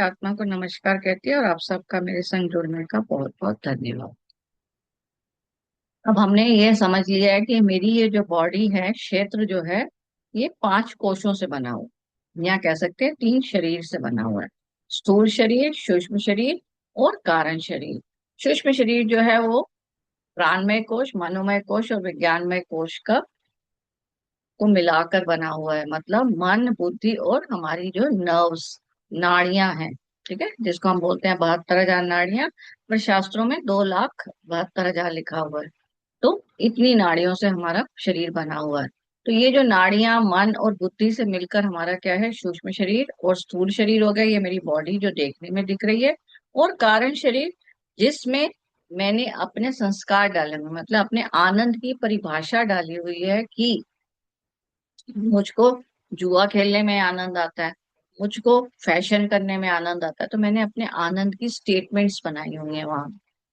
आत्मा को नमस्कार कहती है और आप सबका मेरे संग जुड़ने का बहुत बहुत धन्यवाद। अब हमने ये समझ लिया है कि मेरी ये जो बॉडी है, क्षेत्र जो है, ये 5 कोशों से बना हुआ, या कह सकते हैं 3 शरीर से बना हुआ है। स्थूल शरीर, सूक्ष्म शरीर और कारण शरीर। सूक्ष्म शरीर जो है वो प्राणमय कोश, मनोमय कोश और विज्ञानमय कोश का को मिलाकर बना हुआ है। मतलब मन, बुद्धि और हमारी जो नर्व्स, नाड़ियां हैं, ठीक है, जिसको हम बोलते हैं 72,000 नाड़ियां। पर शास्त्रों में 2,72,000 लिखा हुआ है। तो इतनी नाड़ियों से हमारा शरीर बना हुआ है। तो ये जो नाड़ियां मन और बुद्धि से मिलकर हमारा क्या है, सूक्ष्म शरीर और स्थूल शरीर हो गया। ये मेरी बॉडी जो देखने में दिख रही है। और कारण शरीर, जिसमें मैंने अपने संस्कार डाले हुए, मतलब अपने आनंद की परिभाषा डाली हुई है कि मुझको जुआ खेलने में आनंद आता है, मुझको फैशन करने में आनंद आता है। तो मैंने अपने आनंद की स्टेटमेंट्स बनाई हुई है वहां,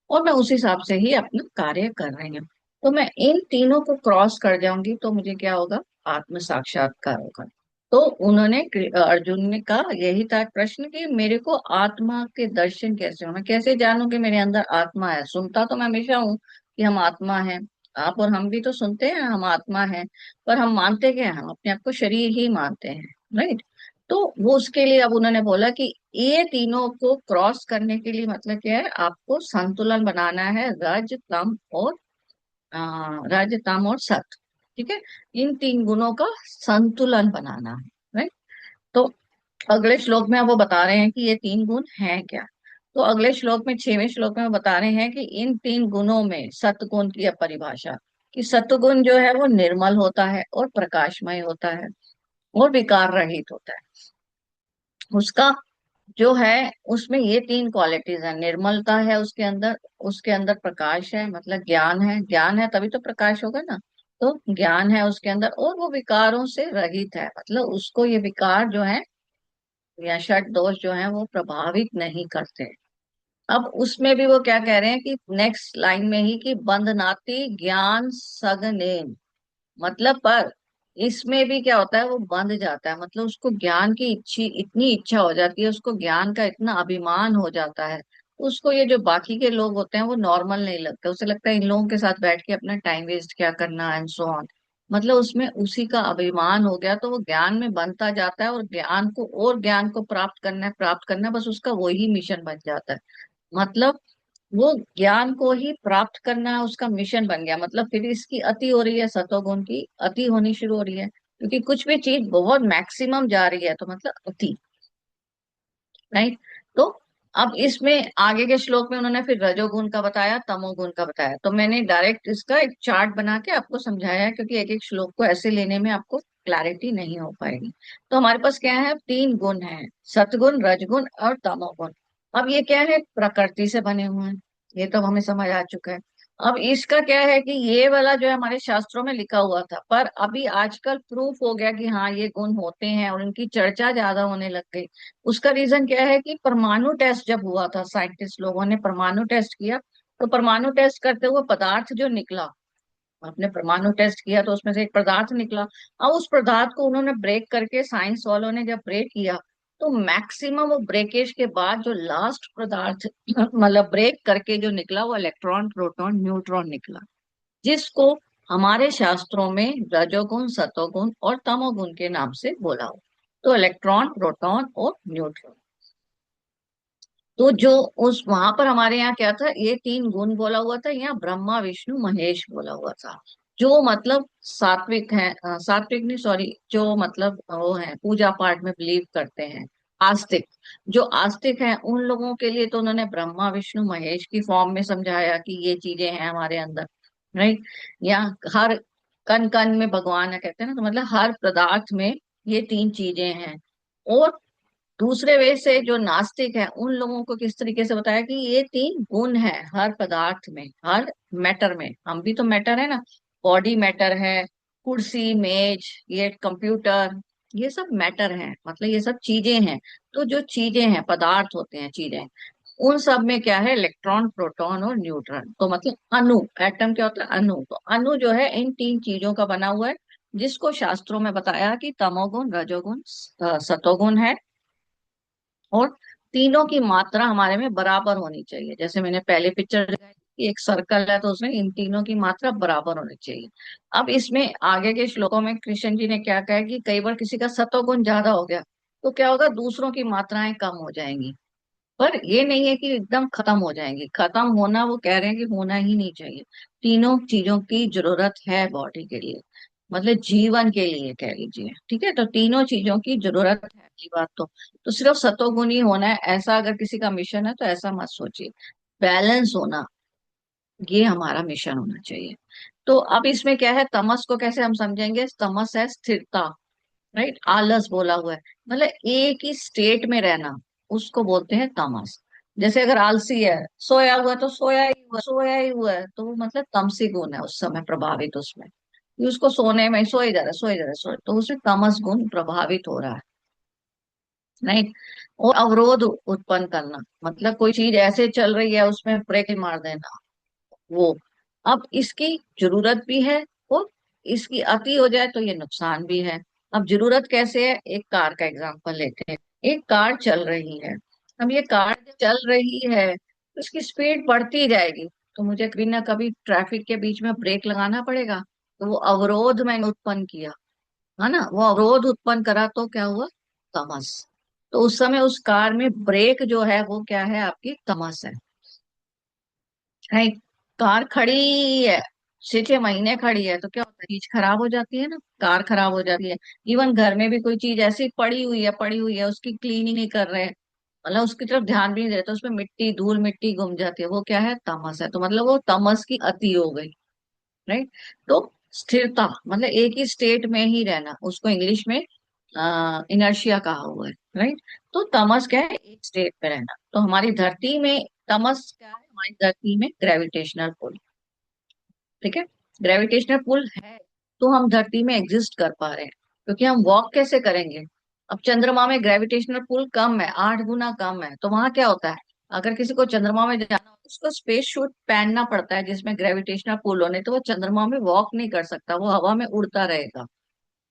और मैं उस हिसाब से ही अपना कार्य कर रही हूँ। तो मैं इन तीनों को क्रॉस कर जाऊंगी तो मुझे क्या होगा, आत्म साक्षात्कार होगा। तो उन्होंने अर्जुन ने कहा, यही था प्रश्न कि मेरे को आत्मा के दर्शन कैसे हो, मैं कैसे जानूं कि मेरे अंदर आत्मा है। सुनता तो मैं हमेशा हूँ कि हम आत्मा है, आप और हम भी तो सुनते हैं हम आत्मा है। पर हम मानते क्या है, हम अपने आप को शरीर ही मानते हैं, राइट। तो वो उसके लिए अब उन्होंने बोला कि ये तीनों को क्रॉस करने के लिए मतलब क्या है, आपको संतुलन बनाना है, रज तम और रज तम और सत, ठीक है। इन 3 गुणों का संतुलन बनाना है, राइट। तो अगले श्लोक में अब वो बता रहे हैं कि ये 3 गुण हैं क्या। तो अगले श्लोक में, 6वें श्लोक में वो बता रहे हैं कि इन 3 गुणों में सत्गुण की परिभाषा, कि सत्गुण जो है वो निर्मल होता है और प्रकाशमय होता है और विकार रहित होता है। उसका जो है, उसमें ये 3 क्वालिटीज है। निर्मलता है उसके अंदर प्रकाश है, मतलब ज्ञान है, ज्ञान है तभी तो प्रकाश होगा ना। तो ज्ञान है उसके अंदर, और वो विकारों से रहित है, मतलब उसको ये विकार जो है या षट दोष जो है वो प्रभावित नहीं करते। अब उसमें भी वो क्या कह रहे हैं कि नेक्स्ट लाइन में ही, कि बंधनाति ज्ञान सगनेन, मतलब पर इसमें भी क्या होता है, वो बंध जाता है, मतलब उसको ज्ञान की इतनी इच्छा हो जाती है, उसको ज्ञान का इतना अभिमान हो जाता है। उसको ये जो बाकी के लोग होते हैं वो नॉर्मल नहीं लगता, उसे लगता है इन लोगों के साथ बैठ के अपना टाइम वेस्ट क्या करना, एंड सो ऑन। मतलब उसमें उसी का अभिमान हो गया, तो वो ज्ञान में बनता जाता है, और ज्ञान को प्राप्त करना है, बस उसका वही मिशन बन जाता है। मतलब वो ज्ञान को ही प्राप्त करना उसका मिशन बन गया। मतलब फिर इसकी अति हो रही है, सतोगुण की अति होनी शुरू हो रही है, क्योंकि कुछ भी चीज बहुत मैक्सिमम जा रही है तो मतलब अति, राइट। तो अब इसमें आगे के श्लोक में उन्होंने फिर रजोगुण का बताया, तमोगुण का बताया। तो मैंने डायरेक्ट इसका एक चार्ट बना के आपको समझाया है, क्योंकि एक एक श्लोक को ऐसे लेने में आपको क्लैरिटी नहीं हो पाएगी। तो हमारे पास क्या है, 3 गुण है, सतगुण, रजगुण और तमोगुण। अब ये क्या है, प्रकृति से बने हुए हैं, ये तो हमें समझ आ चुका है। अब इसका क्या है कि ये वाला जो है हमारे शास्त्रों में लिखा हुआ था, पर अभी आजकल प्रूफ हो गया कि हाँ ये गुण होते हैं और इनकी चर्चा ज्यादा होने लग गई। उसका रीजन क्या है कि परमाणु टेस्ट जब हुआ था, साइंटिस्ट लोगों ने परमाणु टेस्ट किया, तो परमाणु टेस्ट करते हुए पदार्थ जो निकला, आपने परमाणु टेस्ट किया तो उसमें से एक पदार्थ निकला। अब उस पदार्थ को उन्होंने ब्रेक करके, साइंस वालों ने जब ब्रेक किया, तो मैक्सिमम वो ब्रेकेज के बाद जो लास्ट पदार्थ मतलब ब्रेक करके जो निकला, वो इलेक्ट्रॉन, प्रोटॉन, न्यूट्रॉन निकला, जिसको हमारे शास्त्रों में रजोगुण, सतोगुण और तमोगुण के नाम से बोला हो। तो इलेक्ट्रॉन, प्रोटॉन और न्यूट्रॉन। तो जो उस वहां पर हमारे यहाँ क्या था, ये 3 गुण बोला हुआ था, यहाँ ब्रह्मा विष्णु महेश बोला हुआ था। जो मतलब सात्विक है, सात्विक नहीं, सॉरी, जो मतलब वो है पूजा पाठ में बिलीव करते हैं, आस्तिक। जो आस्तिक हैं उन लोगों के लिए तो उन्होंने ब्रह्मा विष्णु महेश की फॉर्म में समझाया कि ये चीजें हैं हमारे अंदर, राइट। या हर कण कण में भगवान है कहते हैं ना, तो मतलब हर पदार्थ में ये 3 चीजें हैं। और दूसरे वे से जो नास्तिक है उन लोगों को किस तरीके से बताया कि ये 3 गुण है हर पदार्थ में, हर मैटर में। हम भी तो मैटर है ना, बॉडी मैटर है, कुर्सी, मेज, ये कंप्यूटर, ये सब मैटर है, मतलब ये सब चीजें हैं। तो जो चीजें हैं, पदार्थ होते हैं, चीजें, उन सब में क्या है, इलेक्ट्रॉन, प्रोटॉन और न्यूट्रॉन। तो मतलब अणु, एटम क्या होता है, अणु। तो अणु जो है इन 3 चीजों का बना हुआ है, जिसको शास्त्रों में बताया कि तमोगुण, रजोगुण, सतोगुण है, और तीनों की मात्रा हमारे में बराबर होनी चाहिए। जैसे मैंने पहले पिक्चर दिखाई कि एक सर्कल है तो उसमें इन तीनों की मात्रा बराबर होनी चाहिए। अब इसमें आगे के श्लोकों में कृष्ण जी ने क्या कहा कि कई बार किसी का सतोगुण ज्यादा हो गया तो क्या होगा, दूसरों की मात्राएं कम हो जाएंगी। पर ये नहीं है कि एकदम खत्म हो जाएंगी, खत्म होना वो कह रहे हैं कि होना ही नहीं चाहिए। तीनों चीजों की जरूरत है बॉडी के लिए, मतलब जीवन के लिए कह लीजिए, ठीक है। तो तीनों चीजों की जरूरत है, पहली बात तो सिर्फ सतोगुण ही होना है ऐसा अगर किसी का मिशन है तो ऐसा मत सोचिए। बैलेंस होना, ये हमारा मिशन होना चाहिए। तो अब इसमें क्या है, तमस को कैसे हम समझेंगे? तमस है स्थिरता, राइट। आलस बोला हुआ है, मतलब एक ही स्टेट में रहना, उसको बोलते हैं तमस। जैसे अगर आलसी है, सोया हुआ है तो सोया ही हुआ है, तो वो मतलब तमसी गुण है उस समय प्रभावित उसमें, कि उसको सोने में सोए जा रहा है, सोए जा रहा है, सोए, तो उसमें तमस गुण प्रभावित हो रहा है, राइट। और अवरोध उत्पन्न करना, मतलब कोई चीज ऐसे चल रही है उसमें ब्रेक मार देना, वो। अब इसकी जरूरत भी है और इसकी अति हो जाए तो ये नुकसान भी है। अब जरूरत कैसे है, एक कार का एग्जांपल लेते हैं। एक कार चल रही है, अब ये कार जब चल रही है तो इसकी स्पीड बढ़ती जाएगी, तो मुझे कभी ना कभी ट्रैफिक के बीच में ब्रेक लगाना पड़ेगा। तो वो अवरोध मैंने उत्पन्न किया, है ना, वो अवरोध उत्पन्न करा तो क्या हुआ, तमस। तो उस समय उस कार में ब्रेक जो है वो क्या है, आपकी तमस है। कार खड़ी है, 6 6 महीने खड़ी है तो क्या होता है, चीज खराब हो जाती है ना, कार खराब हो जाती है। इवन घर में भी कोई चीज ऐसी पड़ी हुई है उसकी क्लीनिंग नहीं कर रहे, मतलब उसकी तरफ ध्यान भी नहीं देते, तो उसमें मिट्टी धूल मिट्टी घुम जाती है, वो क्या है, तमस है। तो मतलब वो तमस की अति हो गई, राइट। तो स्थिरता मतलब एक ही स्टेट में ही रहना, उसको इंग्लिश में इनर्शिया कहा हुआ है, राइट। तो तमस क्या है, एक स्टेट में रहना। तो हमारी धरती में तमस क्या है, हमारी धरती में ग्रेविटेशनल पुल, ठीक है। ग्रेविटेशनल पुल है तो हम धरती में एग्जिस्ट कर पा रहे हैं, क्योंकि हम वॉक कैसे करेंगे। अब चंद्रमा में ग्रेविटेशनल पुल कम है, 8 गुना कम है, तो वहां क्या होता है, अगर किसी को चंद्रमा में जाना हो तो उसको स्पेस सूट पहनना पड़ता है जिसमें ग्रेविटेशनल पुल होने, तो वो चंद्रमा में वॉक नहीं कर सकता, वो हवा में उड़ता रहेगा।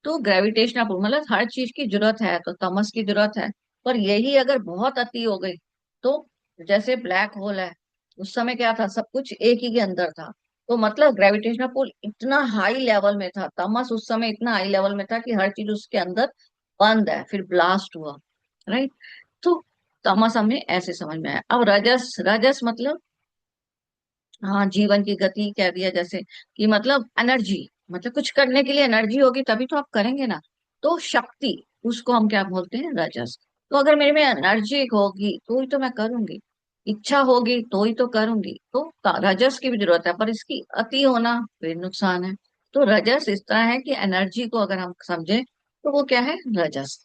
तो ग्रेविटेशनल पुल मतलब हर चीज की जरूरत है, तो तमस की जरूरत है। पर यही अगर बहुत अति हो गई तो, जैसे ब्लैक होल है, उस समय क्या था, सब कुछ एक ही के अंदर था, तो मतलब ग्रेविटेशनल पुल इतना हाई लेवल में था, तमस उस समय इतना हाई लेवल में था कि हर चीज उसके अंदर बंद है, फिर ब्लास्ट हुआ, राइट। तो तमस हमें ऐसे समझ में आया। अब रजस, रजस मतलब, हाँ, जीवन की गति कह दिया जैसे, कि मतलब एनर्जी, मतलब कुछ करने के लिए एनर्जी होगी तभी तो आप करेंगे ना। तो शक्ति, उसको हम क्या बोलते हैं, रजस। तो अगर मेरे में एनर्जी होगी तो ही तो मैं करूंगी, इच्छा होगी तो ही तो करूंगी, तो रजस की भी जरूरत है, पर इसकी अति होना फिर नुकसान है। तो रजस इस तरह है कि एनर्जी को अगर हम समझे तो वो क्या है, रजस,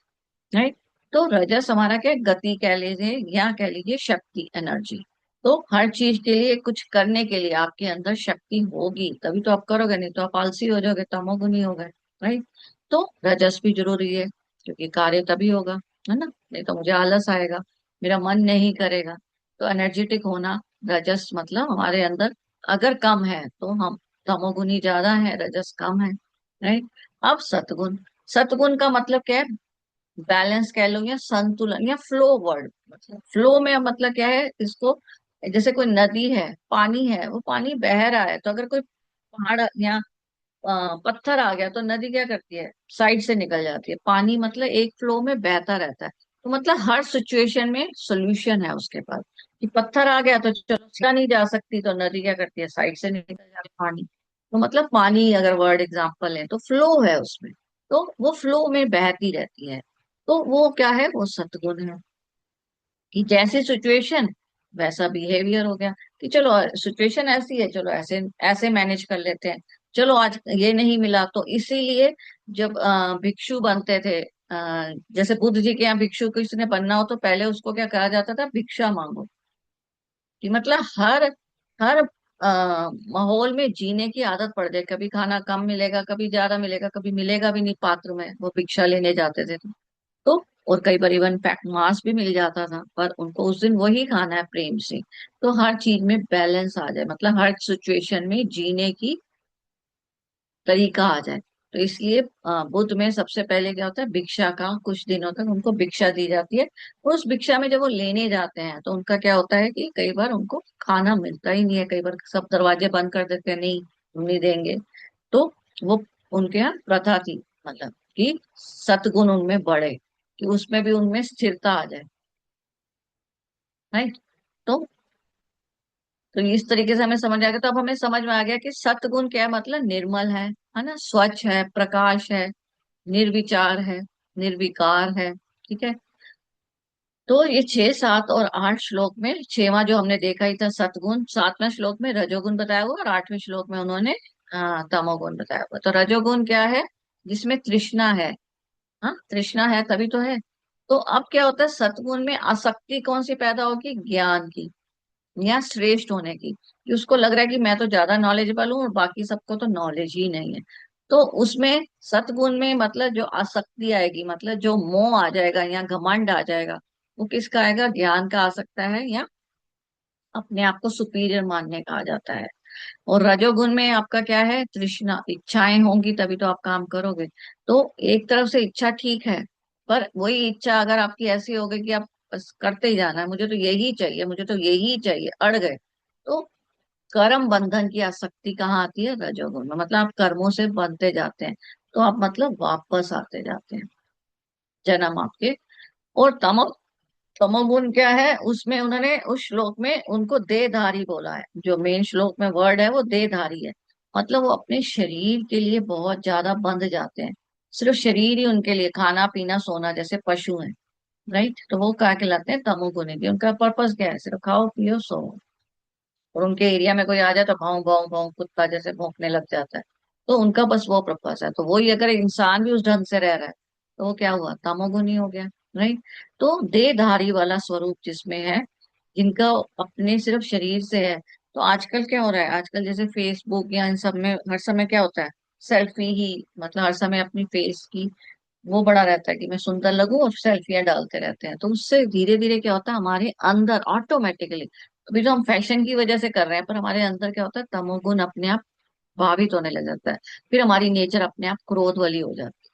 राइट। तो रजस हमारा क्या है, गति कह लीजिए या कह लीजिए शक्ति, एनर्जी। तो हर चीज के लिए, कुछ करने के लिए आपके अंदर शक्ति होगी तभी तो आप करोगे, नहीं तो आप आलसी हो जाओगे, तमोगुनी हो गए, राइट। तो रजस भी जरूरी है, क्योंकि कार्य तभी होगा, है ना, नहीं तो मुझे आलस आएगा, मेरा मन नहीं करेगा। तो एनर्जेटिक होना, रजस मतलब हमारे अंदर अगर कम है तो हम, तमोगुनी ज्यादा है, रजस कम है, राइट। अब सतगुण, सतगुण का मतलब क्या है, बैलेंस कह लो या संतुलन या फ्लो वर्ड, मतलब फ्लो में मतलब क्या है इसको, जैसे कोई नदी है, पानी है, वो पानी बह रहा है, तो अगर कोई पहाड़ या पत्थर आ गया तो नदी क्या करती है, साइड से निकल जाती है। पानी मतलब एक फ्लो में बहता रहता है, तो मतलब हर सिचुएशन में सोल्यूशन है उसके पास। कि पत्थर आ गया तो चलो सीधा नहीं जा सकती, तो नदी क्या करती है, साइड से निकल जाती है पानी। तो मतलब पानी अगर वर्ड एग्जाम्पल है तो फ्लो है उसमें, तो वो फ्लो में बहती रहती है। तो वो क्या है, वो सतगुण है, कि जैसे सिचुएशन वैसा बिहेवियर हो गया, कि चलो सिचुएशन ऐसी है, चलो ऐसे ऐसे मैनेज कर लेते हैं। चलो आज ये नहीं मिला तो इसीलिए जब भिक्षु बनते थे, जैसे बुद्ध जी के यहाँ भिक्षु किसी ने बनना हो तो पहले उसको क्या कहा जाता था, भिक्षा मांगो। कि मतलब हर हर माहौल में जीने की आदत पड़ जाए, कभी खाना कम मिलेगा, कभी ज्यादा मिलेगा, कभी मिलेगा भी नहीं पात्र में, वो भिक्षा लेने जाते थे। तो और कई बार इवन पैक मांस भी मिल जाता था, पर उनको उस दिन वही खाना है प्रेम से। तो हर चीज में बैलेंस आ जाए, मतलब हर सिचुएशन में जीने की तरीका आ जाए, तो इसलिए बुद्ध में सबसे पहले क्या होता है, भिक्षा का कुछ दिनों तक उनको भिक्षा दी जाती है। और उस भिक्षा में जब वो लेने जाते हैं तो उनका क्या होता है कि कई बार उनको खाना मिलता ही नहीं है, कई बार सब दरवाजे बंद कर देते हैं, नहीं हम नहीं देंगे। तो वो उनके यहाँ प्रथा थी, मतलब कि सतगुण उनमें बढ़े, कि उसमें भी उनमें स्थिरता आ जाए। राइट। तो तो इस तरीके से हमें समझ आ गया, तो अब हमें समझ में आ गया कि सत्गुण क्या है, मतलब निर्मल है ना, स्वच्छ है, प्रकाश है, निर्विचार है, निर्विकार है। ठीक है। तो ये 6, 7 और 8 श्लोक में, छठवां जो हमने देखा ही था सतगुण, 7वें श्लोक में रजोगुण बताया हुआ और 8वें श्लोक में उन्होंने तमोगुण बताया हुआ। तो रजोगुण क्या है, जिसमें तृष्णा है। हाँ, तृष्णा है तभी तो है। तो अब क्या होता है, सतगुण में आसक्ति कौन सी पैदा होगी, ज्ञान की या श्रेष्ठ होने की, कि उसको लग रहा है कि मैं तो ज्यादा नॉलेजेबल हूँ और बाकी सबको तो नॉलेज ही नहीं है। तो उसमें सतगुण में मतलब जो आसक्ति आएगी, मतलब जो मोह आ जाएगा या घमंड आ जाएगा, वो किसका आएगा, ज्ञान का आ सकता है, या अपने आप को सुपीरियर मानने का आ जाता है। और रजोगुण में आपका क्या है, तृष्णा, इच्छाएं होंगी तभी तो आप काम करोगे। तो एक तरफ से इच्छा ठीक है, पर वही इच्छा अगर आपकी ऐसी हो गई कि आप बस करते ही जाना है, मुझे तो यही चाहिए, मुझे तो यही चाहिए, अड़ गए, तो कर्म बंधन की आसक्ति कहाँ आती है, रजोगुण में। मतलब आप कर्मों से बंधते जाते हैं, तो आप मतलब वापस आते जाते हैं जन्म आपके। और तमोगुण क्या है, उसमें उन्होंने उस श्लोक में उनको देहधारी बोला है, जो मेन श्लोक में वर्ड है वो देहधारी है। मतलब वो अपने शरीर के लिए बहुत ज्यादा बंध जाते हैं, सिर्फ शरीर ही उनके लिए, खाना पीना सोना, जैसे पशु हैं। राइट। तो वो क्या कहलाते हैं, तमोगुणी भी। उनका पर्पस क्या है, सिर्फ खाओ पियो सो। और उनके एरिया में कोई आ जाए तो भाव भाव भाव कुत्ता जैसे भौंकने लग जाता है। तो उनका बस वो पर्पस है। तो वही अगर इंसान भी उस ढंग से रह रहा है तो वो क्या हुआ, तमोगुनी हो गया। राइट। तो देहधारी वाला स्वरूप जिसमें है, जिनका अपने सिर्फ शरीर से है। तो आजकल क्या हो रहा है, आजकल जैसे फेसबुक या इन सब में हर समय क्या होता है, सेल्फी ही, मतलब हर समय अपनी फेस की वो बड़ा रहता है कि मैं सुंदर लगूं, और सेल्फियां डालते रहते हैं। तो उससे धीरे धीरे क्या होता है, हमारे अंदर ऑटोमेटिकली, अभी तो हम फैशन की वजह से कर रहे हैं, पर हमारे अंदर क्या होता है, तमोगुण अपने आप भावित होने लग जाता है। फिर हमारी नेचर अपने आप क्रोध वाली हो जाती है।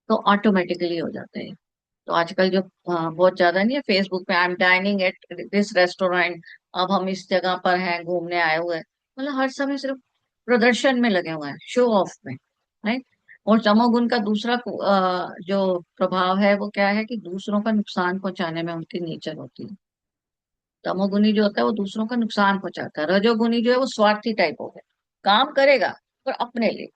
तो ऑटोमेटिकली हो जाता है। तो आजकल जो बहुत ज्यादा नहीं है फेसबुक पे, I am dining at this restaurant, अब हम इस जगह पर हैं, घूमने आए हुए हैं। मतलब हर समय सिर्फ प्रदर्शन में लगे हुए हैं, शो ऑफ में। राइट। और तमोगुण का दूसरा जो प्रभाव है वो क्या है, कि दूसरों का नुकसान पहुंचाने में उनकी नेचर होती है। तमोगुनी जो होता है वो दूसरों का नुकसान पहुंचाता है, रजोगुनी जो है वो स्वार्थी टाइप हो गया, काम करेगा पर अपने लिए,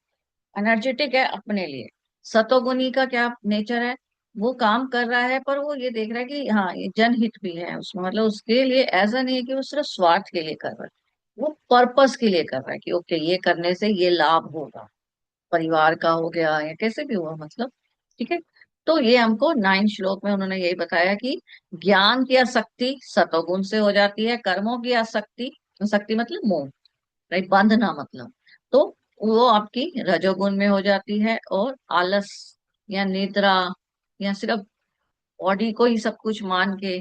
एनर्जेटिक है अपने लिए। सतोगुनी का क्या नेचर है, वो काम कर रहा है पर वो ये देख रहा है कि हाँ ये जनहित भी है उसमें, मतलब उसके लिए ऐसा नहीं है कि वो सिर्फ स्वार्थ के लिए कर रहा है, वो पर्पस के लिए कर रहा है कि ओके ये करने से ये लाभ होगा, परिवार का हो गया या कैसे भी हुआ, मतलब। ठीक है। तो ये हमको 9 श्लोक में उन्होंने यही बताया कि ज्ञान की आसक्ति सतोगुण से हो जाती है, कर्मों की आसक्ति, आसक्ति मतलब मोह, राइट, बांधना मतलब, तो वो आपकी रजोगुण में हो जाती है। और आलस या निद्रा या सिर्फ बॉडी को ही सब कुछ मान के,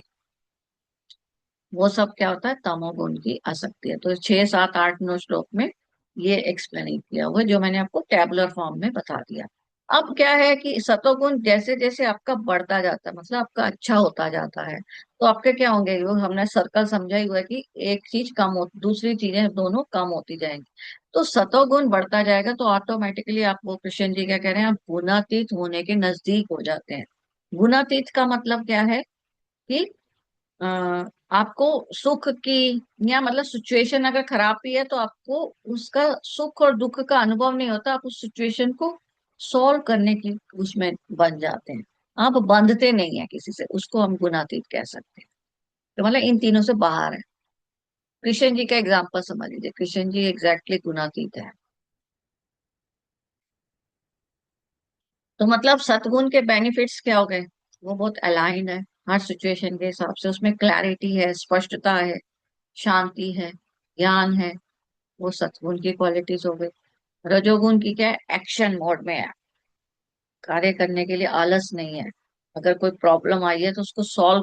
वो सब क्या होता है, तमोगुण की आसक्ति है। तो 6, 7, 8, 9 श्लोक में ये एक्सप्लेन किया हुआ है, जो मैंने आपको टेबुलर फॉर्म में बता दिया। अब क्या है कि सतोगुण जैसे जैसे आपका बढ़ता जाता है, मतलब आपका अच्छा होता जाता है, तो आपके क्या होंगे, वो हमने सर्कल समझा ही हुआ है कि एक चीज कम हो, दूसरी चीजें दोनों कम होती जाएंगी। तो सतोगुण बढ़ता जाएगा तो ऑटोमेटिकली आप, वो कृष्ण जी क्या कह रहे हैं, आप गुणातीत होने के नजदीक हो जाते हैं। गुणातीत का मतलब क्या है, कि अ, आपको सुख की, या मतलब सिचुएशन अगर खराब भी है तो आपको उसका सुख और दुख का अनुभव नहीं होता, आप उस सिचुएशन को सॉल्व करने की उसमें बन जाते हैं। आप बंधते नहीं है किसी से, उसको हम गुणातीत कह सकते हैं। तो मतलब इन तीनों से बाहर है। कृष्ण जी का एग्जाम्पल समझ लीजिए, कृष्ण जी एग्जैक्टली गुणातीत है। तो मतलब सतगुण के बेनिफिट्स क्या हो गए, वो बहुत अलाइंड है हर सिचुएशन के हिसाब से, उसमें क्लैरिटी है, स्पष्टता है, शांति है, ज्ञान है, वो सत्गुण की क्वालिटीज हो गई। रजोगुण की क्या है, एक्शन मोड में है, कार्य करने के लिए आलस नहीं है। अगर कोई प्रॉब्लम आई है तो उसको सॉल्व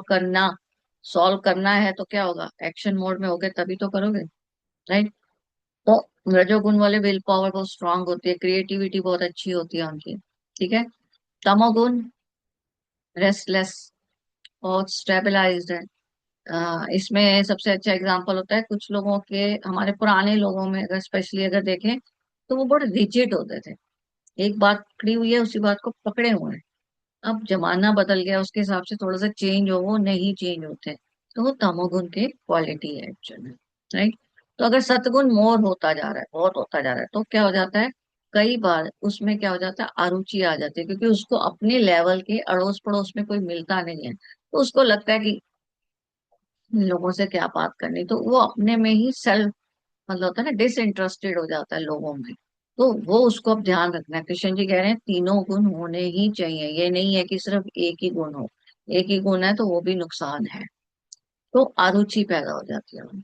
करना है तो क्या होगा, एक्शन मोड में होगे तभी तो करोगे। राइट। तो रजोगुण वाले विल पावर बहुत स्ट्रांग होती है, क्रिएटिविटी बहुत अच्छी होती है उनकी। ठीक है। तमोगुण रेस्टलेस और स्टेबलाइज्ड है। इसमें सबसे अच्छा एग्जांपल होता है कुछ लोगों के, हमारे पुराने लोगों में अगर स्पेशली अगर देखें तो वो बड़े रिजिड होते थे, एक बात पकड़ी हुई है उसी बात को पकड़े हुए हैं। अब जमाना बदल गया, उसके हिसाब से थोड़ा सा चेंज हो, वो नहीं चेंज होते। तो वो तमोगुण की क्वालिटी है एक्चुअली। राइट। तो अगर सतगुण मोर होता जा रहा है, बहुत होता जा रहा है, तो क्या हो जाता है, कई बार उसमें क्या हो जाता है, अरुचि आ जाती है, क्योंकि उसको अपने लेवल के अड़ोस पड़ोस में कोई मिलता नहीं है, तो उसको लगता है कि इन लोगों से क्या बात करनी, तो वो अपने में ही सेल्फ, मतलब होता है ना, डिसइंटरेस्टेड हो जाता है लोगों में। तो वो उसको अब ध्यान रखना है। कृष्ण जी कह रहे हैं तीनों गुण होने ही चाहिए, ये नहीं है कि सिर्फ एक ही गुण हो। एक ही गुण है तो वो भी नुकसान है। तो अरुचि पैदा हो जाती है उनमें।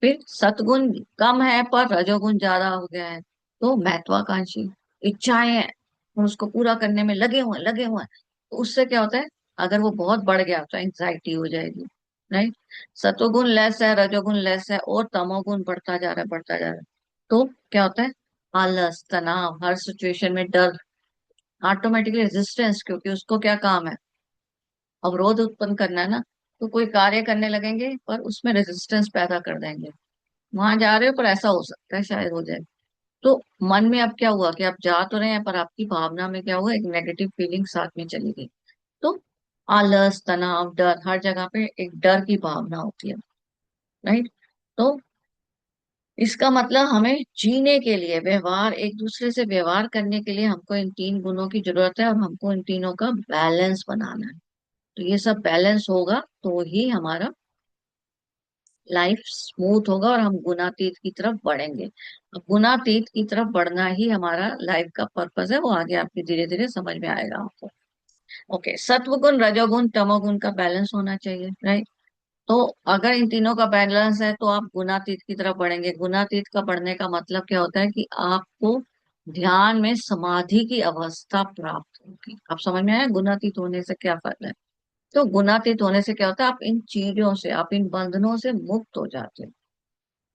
फिर सतगुण कम है पर रजोगुण ज्यादा हो गया है, तो महत्वाकांक्षी, इच्छाएं हैं, हम उसको पूरा करने में लगे हुए हैं, तो उससे क्या होता है, अगर वो बहुत बढ़ गया तो एंग्जाइटी हो जाएगी। राइट। सतोगुण लेस है, रजोगुण लेस है, और तमोगुण बढ़ता जा रहा है, बढ़ता जा रहा है। तो क्या होता है, आलस, तनाव, हर सिचुएशन में डर, ऑटोमेटिकली रेजिस्टेंस, क्योंकि उसको क्या काम है, अवरोध उत्पन्न करना है ना। तो कोई कार्य करने लगेंगे पर उसमें रेजिस्टेंस पैदा कर देंगे, वहां जा रहे हो पर ऐसा हो सकता है, शायद हो जाए। तो मन में अब क्या हुआ कि आप जा तो रहे हैं पर आपकी भावना में क्या हुआ, एक नेगेटिव फीलिंग साथ में चली गई। तो आलस, तनाव, डर, हर जगह पे एक डर की भावना होती है। राइट। तो इसका मतलब हमें जीने के लिए, व्यवहार, एक दूसरे से व्यवहार करने के लिए हमको इन तीन गुणों की जरूरत है, और हमको इन तीनों का बैलेंस बनाना है। तो ये सब बैलेंस होगा तो ही हमारा लाइफ स्मूथ होगा और हम गुणातीत की तरफ बढ़ेंगे। अब गुणातीत की तरफ बढ़ना ही हमारा लाइफ का पर्पस है, वो आगे आपके धीरे धीरे समझ में आएगा आपको। ओके, सत्वगुण, रजोगुण, तमोगुण का बैलेंस होना चाहिए। राइट। तो अगर इन तीनों का बैलेंस है तो आप गुणातीत की तरफ बढ़ेंगे। गुणातीत का बढ़ने का मतलब क्या होता है कि आपको ध्यान में समाधि की अवस्था प्राप्त होगी। आप समझ में आया गुणातीत होने से क्या फायदा है। तो गुणातीत होने से क्या होता है, आप इन चीजों से, आप इन बंधनों से मुक्त हो जाते हो।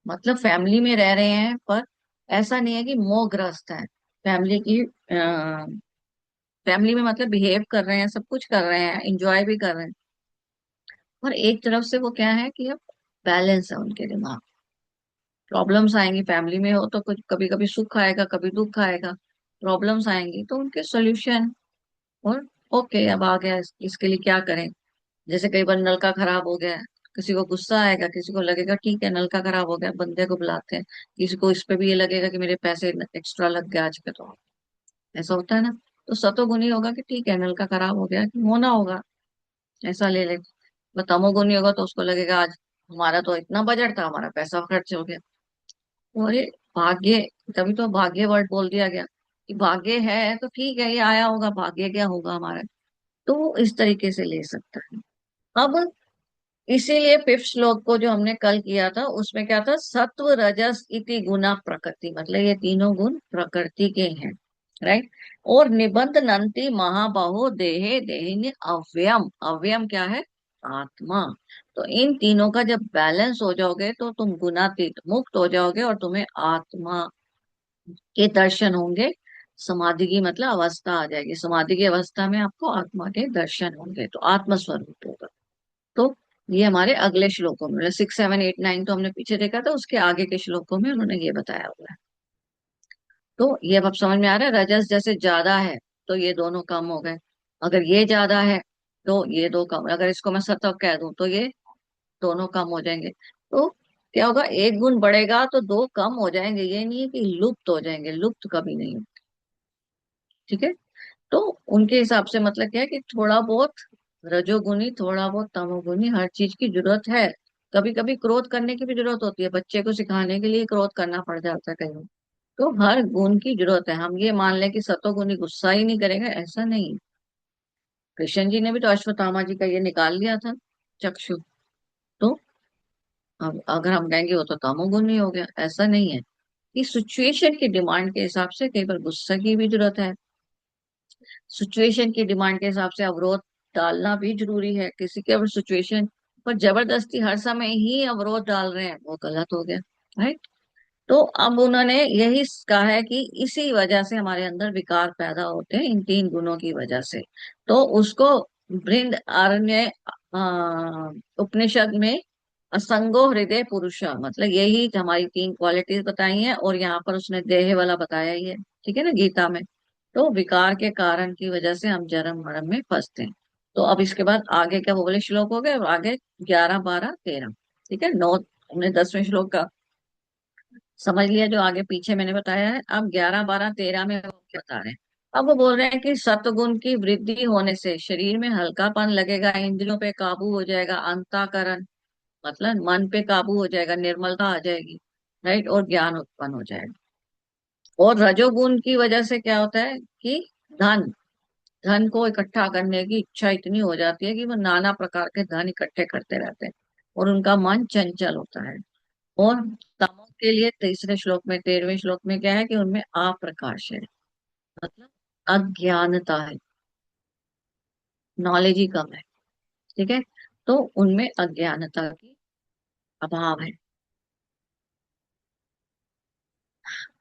मतलब फैमिली में रह रहे हैं पर ऐसा नहीं है कि मोहग्रस्त है, फैमिली की, फैमिली में मतलब बिहेव कर रहे हैं, सब कुछ कर रहे हैं, इंजॉय भी कर रहे हैं, पर एक तरफ से वो क्या है कि अब बैलेंस है उनके दिमाग। प्रॉब्लम्स आएंगी, फैमिली में हो तो कुछ, कभी कभी सुख आएगा, कभी दुख आएगा, प्रॉब्लम्स आएंगी तो उनके सॉल्यूशन। और ओके, अब आ गया, इसके लिए क्या करें। जैसे कई बार नलका खराब हो गया, किसी को गुस्सा आएगा, किसी को लगेगा ठीक है नलका खराब हो गया, बंदे को बुलाते हैं। किसी को इस पे भी ये लगेगा कि मेरे पैसे एक्स्ट्रा लग गए आज के, तो ऐसा होता है ना। तो सतोगुनी होगा कि ठीक है नलका खराब हो गया, कि होना होगा, ऐसा ले ले। पर तमोगुनी होगा तो उसको लगेगा आज हमारा तो इतना बजट था, हमारा पैसा खर्च हो गया। तो अरे, भाग्य, तभी तो भाग्य वर्ड बोल दिया गया कि भाग्य है तो ठीक है, ये आया होगा, भाग्य क्या होगा हमारा। तो वो इस तरीके से ले सकता है। अब इसीलिए फिफ्थ श्लोक को जो हमने कल किया था उसमें क्या था, सत्व रजस इति गुना प्रकृति, मतलब ये तीनों गुण प्रकृति के हैं। राइट। और निबंध नंति महाबाहो देहे देहिनी अव्ययम, अव्ययम क्या है, आत्मा। तो इन तीनों का जब बैलेंस हो जाओगे तो तुम गुणातीत मुक्त हो जाओगे और तुम्हें आत्मा के दर्शन होंगे। समाधि की मतलब अवस्था आ जाएगी, समाधि की अवस्था में आपको आत्मा के दर्शन होंगे, तो आत्म स्वरूप होगा। तो ये हमारे अगले श्लोकों में, 6, 7, 8, 9 तो हमने पीछे देखा था, उसके आगे के श्लोकों में उन्होंने ये बताया हुआ है। तो ये अब समझ में आ रहा है, रजस जैसे ज्यादा है तो ये दोनों कम हो गए, अगर ये ज्यादा है तो ये दो कम, अगर इसको मैं सतव कह दूं तो ये दोनों कम हो जाएंगे। तो क्या होगा, एक गुण बढ़ेगा तो दो कम हो जाएंगे, ये नहीं है कि लुप्त हो जाएंगे, लुप्त कभी नहीं होते। ठीक है। तो उनके हिसाब से मतलब क्या है कि थोड़ा बहुत रजोगुनी, थोड़ा बहुत तमोगुनी, हर चीज की जरूरत है। कभी कभी क्रोध करने की भी जरूरत होती है, बच्चे को सिखाने के लिए क्रोध करना पड़ जाता है कई बार। तो हर गुण की जरूरत है। हम ये मान लें कि सतोगुनी गुस्सा ही नहीं करेगा, ऐसा नहीं। कृष्ण जी ने भी तो अश्वत्थामा जी का ये निकाल लिया था, चक्षु। तो अब अगर हम कहेंगे वो तो तमोगुनी हो गया, ऐसा नहीं है। कि सिचुएशन की डिमांड के हिसाब से कई बार गुस्सा की भी जरूरत है, सिचुएशन की डिमांड के हिसाब से अवरोध डालना भी जरूरी है। किसी के अगर सिचुएशन पर जबरदस्ती हर समय ही अवरोध डाल रहे हैं, वो गलत हो गया। राइट। तो अब उन्होंने यही कहा है कि इसी वजह से हमारे अंदर विकार पैदा होते हैं, इन तीन गुणों की वजह से। तो उसको बृहद आरण्य उपनिषद में असंगो हृदय पुरुषा, मतलब यही हमारी तीन क्वालिटीज बताई हैं, और यहाँ पर उसने देह वाला बताया ही है, ठीक है ना, गीता में। तो विकार के कारण की वजह से हम जन्म मरण में फंसते हैं। तो अब इसके बाद आगे क्या, वो वाले श्लोक हो गए, और आगे 11 12 13, ठीक है, नौ हमने 10वें श्लोक का समझ लिया जो आगे पीछे मैंने बताया है। अब 11 12 13 में वो क्या बता रहे हैं। अब वो बोल रहे हैं कि सत्वगुण की वृद्धि होने से शरीर में हल्कापन लगेगा, इंद्रियों पे काबू हो जाएगा, अंतःकरण मतलब मन पे काबू हो जाएगा, निर्मलता आ जाएगी, राइट, और ज्ञान उत्पन्न हो जाएगा। और रजोगुण की वजह से क्या होता है कि धन धन को इकट्ठा करने की इच्छा इतनी हो जाती है कि वो नाना प्रकार के धन इकट्ठे करते रहते हैं, और उनका मन चंचल होता है। और तमो के लिए तीसरे श्लोक में, 13वें श्लोक में क्या है कि उनमें अप्रकाश है, मतलब अज्ञानता है, नॉलेज ही कम है, ठीक है। तो उनमें अज्ञानता की अभाव है।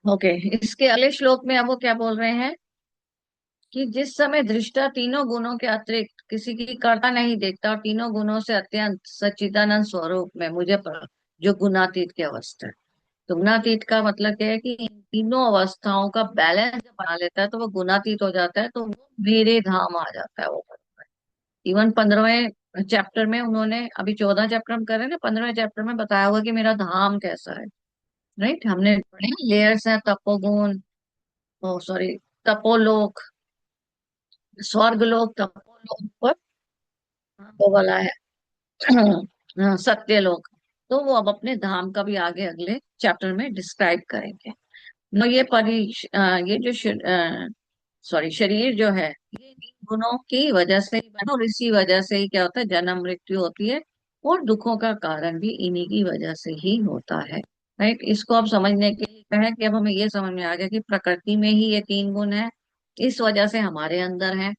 ओके, इसके अगले श्लोक में अब वो क्या बोल रहे हैं कि जिस समय दृष्टा तीनों गुणों के अतिरिक्त किसी की कर्ता नहीं देखता, और तीनों गुणों से अत्यंत सच्चिदानंद स्वरूप में मुझे जो गुणातीत की अवस्था है। तो गुणातीत का मतलब क्या है कि इन तीनों अवस्थाओं का बैलेंस जब बना लेता है तो वो गुणातीत हो जाता है, तो वो मेरे धाम आ जाता है वो। इवन 15वें चैप्टर में उन्होंने, अभी 14 चैप्टर हम कर रहे हैं ना, 15वें चैप्टर में बताया हुआ कि मेरा धाम कैसा है, राइट। हमने पढ़े लेयर्स हैं, तपोगुण, ओ सॉरी, तपोलोक, स्वर्गलोक, तपोलोक पर वो वाला है हाँ, सत्यलोक। तो वो अब अपने धाम का भी आगे अगले चैप्टर में डिस्क्राइब करेंगे। तो ये ये जो सॉरी शरीर जो है, ये इन गुणों की वजह से ही बना, और इसी वजह से ही क्या होता है, जन्म मृत्यु होती है, और दुखों का कारण भी इन्हीं की वजह से ही होता है, राइट। इसको अब समझने के लिए क्या है कि अब हमें ये समझ में आ गया कि प्रकृति में ही ये तीन गुण है, इस वजह से हमारे अंदर है।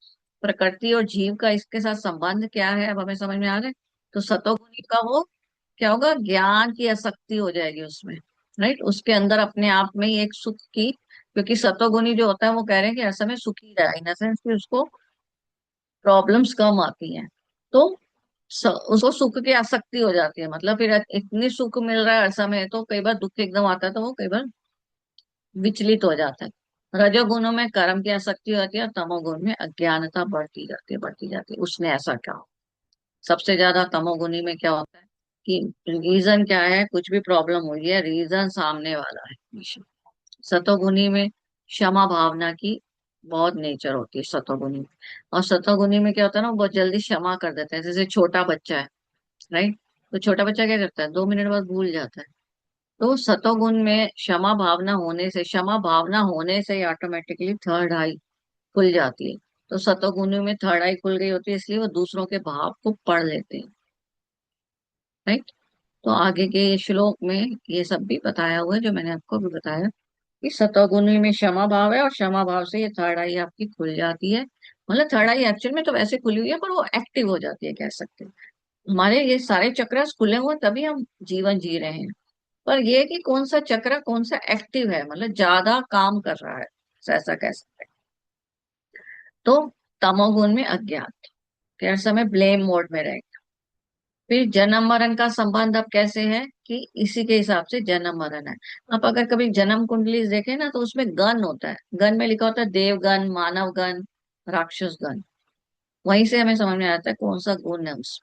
प्रकृति और जीव का इसके साथ संबंध क्या है, अब हमें समझ में आ गया। तो सतोगुणी का वो क्या होगा, ज्ञान की आसक्ति हो जाएगी उसमें, राइट। उसके अंदर अपने आप में ही एक सुख की, क्योंकि सतोगुनी जो होता है वो कह रहे हैं कि हर समय सुखी रहे, इन सेंस कि उसको प्रॉब्लम्स कम आती हैं। तो उसको सुख की आसक्ति हो जाती है, मतलब फिर इतनी सुख मिल रहा है हर समय, तो कई बार दुख एकदम आता है तो वो कई बार विचलित हो जाता है। रजोगुणों में कर्म की आसक्ति होती है, और तमोगुण में अज्ञानता बढ़ती जाती है। उसने ऐसा कहा, सबसे ज्यादा तमोगुनी में क्या होता है कि रीजन क्या है, कुछ भी प्रॉब्लम हुई है, रीजन सामने वाला है हमेशा। सतोगुनी में क्षमा भावना की बहुत नेचर होती है सतोगुनी में। और सतोगुनी में क्या होता है ना, वो बहुत जल्दी क्षमा कर देते हैं, जैसे छोटा बच्चा है, राइट। तो छोटा बच्चा क्या करता है, 2 मिनट बाद भूल जाता है। तो सतोगुण में क्षमा भावना होने से ही ऑटोमेटिकली थर्ड आई खुल जाती है। तो सतोगुणी में थर्ड आई खुल गई होती है, इसलिए वो दूसरों के भाव को पढ़ लेते हैं, राइट। तो आगे के ये श्लोक में ये सब भी बताया हुआ है जो मैंने आपको भी बताया, कि सतोगुणी में क्षमा भाव है, और क्षमा भाव से ये थर्ड आई आपकी खुल जाती है। मतलब थर्ड आई एक्चुअल में तो वैसे खुली हुई है, पर वो एक्टिव हो जाती है, कह सकते हैं। हमारे ये सारे चक्र खुले हुए हैं, तभी हम जीवन जी रहे हैं। पर ये कि कौन सा चक्र कौन सा एक्टिव है, मतलब ज्यादा काम कर रहा है, ऐसा कह सकते हैं। तो तमोगुण में अज्ञान, कि हर समय ब्लेम मोड में रहे। फिर जन्म मरण का संबंध अब कैसे है कि इसी के हिसाब से जन्म मरण है। आप अगर कभी जन्म कुंडली देखें ना, तो उसमें गण होता है, गण में लिखा होता है देवगण, मानव गण, राक्षस गण। वहीं से हमें समझ में आता है कौन सा गुण है उस,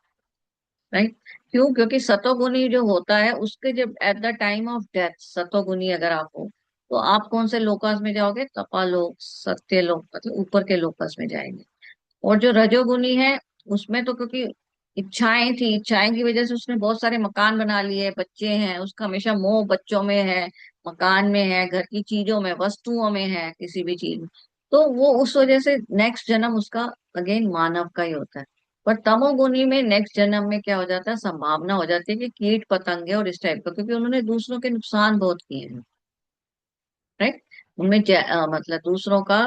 राइट। क्यों, क्योंकि सतोगुनी जो होता है उसके जब at the time of death सतोगुनी अगर आप हो, तो आप कौन से लोकस में जाओगे, तपालोक, सत्यलोक, मतलब ऊपर के लोकस में जाएंगे। और जो रजोगुनी है, उसमें तो क्योंकि इच्छाएं थी, इच्छाएं की वजह से उसने बहुत सारे मकान बना लिए, बच्चे हैं, उसका हमेशा मोह बच्चों में है, मकान में है, घर की चीजों में, वस्तुओं में है, किसी भी चीज में। तो वो उस वजह से नेक्स्ट जन्म उसका अगेन मानव का ही होता है। पर तमोगुनी में नेक्स्ट जन्म में क्या हो जाता है, संभावना हो जाती है कि कीट पतंगे और इस टाइप का, क्योंकि उन्होंने दूसरों के नुकसान बहुत किए हैं, राइट। उनमें मतलब दूसरों का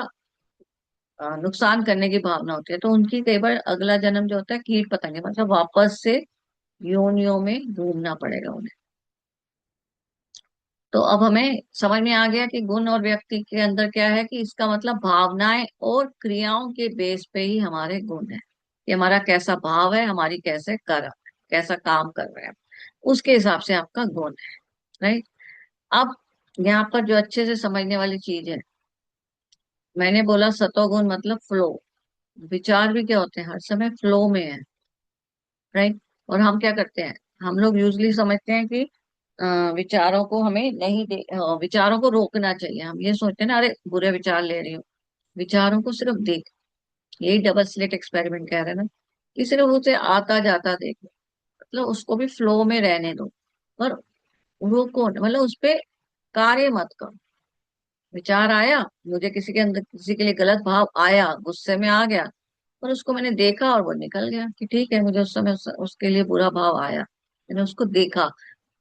नुकसान करने की भावना होती है, तो उनकी कई बार अगला जन्म जो होता है कीट पतंगे, मतलब वापस से योनियों में ढूंढना पड़ेगा उन्हें। तो अब हमें समझ में आ गया कि गुण और व्यक्ति के अंदर क्या है, कि इसका मतलब भावनाएं और क्रियाओं के बेस पे ही हमारे गुण है, कि हमारा कैसा भाव है, हमारी कैसे कर कैसा काम कर रहे हैं, उसके हिसाब से आपका गुण है। राइट। अब यहाँ पर जो अच्छे से समझने वाली चीज है, मैंने बोला सतोगुण मतलब फ्लो। विचार भी क्या होते हैं, हर समय फ्लो में है। राइट। और हम क्या करते हैं, हम लोग यूजली समझते हैं कि विचारों को हमें नहीं विचारों को रोकना चाहिए। हम ये सोचते हैं ना, अरे बुरे विचार ले रही हूँ, विचारों को सिर्फ देख। यही डबल स्लिट एक्सपेरिमेंट कह रहे हैं ना, कि सिर्फ उसे आता जाता देखो, मतलब उसको भी फ्लो में रहने दो, पर रोको मतलब उस पे कार्य मत करो। विचार आया, मुझे किसी के अंदर किसी के लिए गलत भाव आया, गुस्से में आ गया, पर उसको मैंने देखा और वो निकल गया, कि ठीक है मुझे उस समय उसके लिए बुरा भाव आया, मैंने उसको देखा,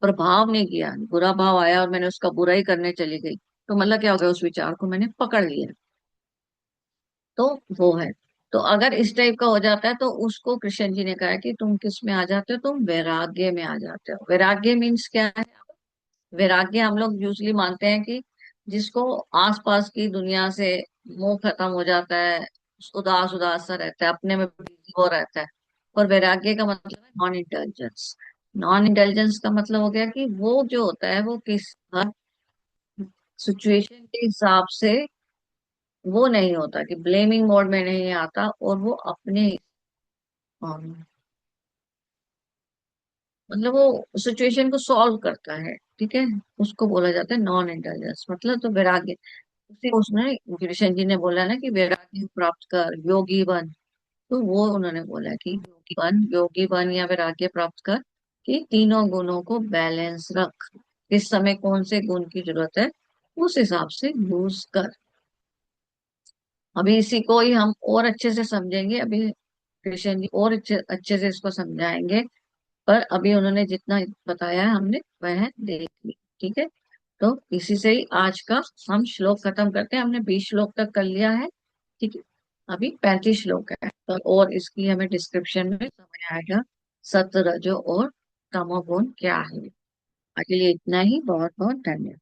प्रभाव नहीं किया। बुरा भाव आया और मैंने उसका बुराई करने चली गई, तो मतलब क्या हो गया, उस विचार को मैंने पकड़ लिया। तो वो है। तो अगर इस टाइप का हो जाता है तो उसको कृष्ण जी ने कहा है कि तुम किस में आ जाते हो, तुम वैराग्य में आ जाते हो। वैराग्य मीन्स क्या है? वैराग्य हम लोग यूजली मानते हैं कि जिसको आसपास की दुनिया से मोह खत्म हो जाता है, उदास उदास सा रहता है, अपने में बिजी हो रहता है। और वैराग्य का मतलब है नॉन इंटेलिजेंस। नॉन इंटेलिजेंस का मतलब हो गया कि वो जो होता है वो किस हर सिचुएशन के हिसाब से वो नहीं होता, कि ब्लेमिंग मोड में नहीं आता, और वो अपने मतलब वो सिचुएशन को सॉल्व करता है। ठीक है, उसको बोला जाता है नॉन इंटेलिजेंस। मतलब तो वैराग्य, उसी को उसने कृष्ण जी ने बोला ना कि वैराग्य प्राप्त कर योगी बन। तो वो उन्होंने बोला कि योगी बन या वैराग्य प्राप्त कर, कि तीनों गुणों को बैलेंस रख, किस समय कौन से गुण की जरूरत है उस हिसाब से यूज कर। अभी इसी को ही हम और अच्छे से समझेंगे। अभी कृष्ण जी और अच्छे अच्छे से इसको समझाएंगे, पर अभी उन्होंने जितना बताया है हमने वह देख ली। ठीक है, तो इसी से ही आज का हम श्लोक खत्म करते हैं। हमने 20 श्लोक तक कर लिया है। ठीक है, अभी 35 श्लोक है, तो और इसकी हमें डिस्क्रिप्शन में समझ आएगा सत्व रजो और तमोगुण क्या है। आज के लिए इतना ही। बहुत बहुत धन्यवाद।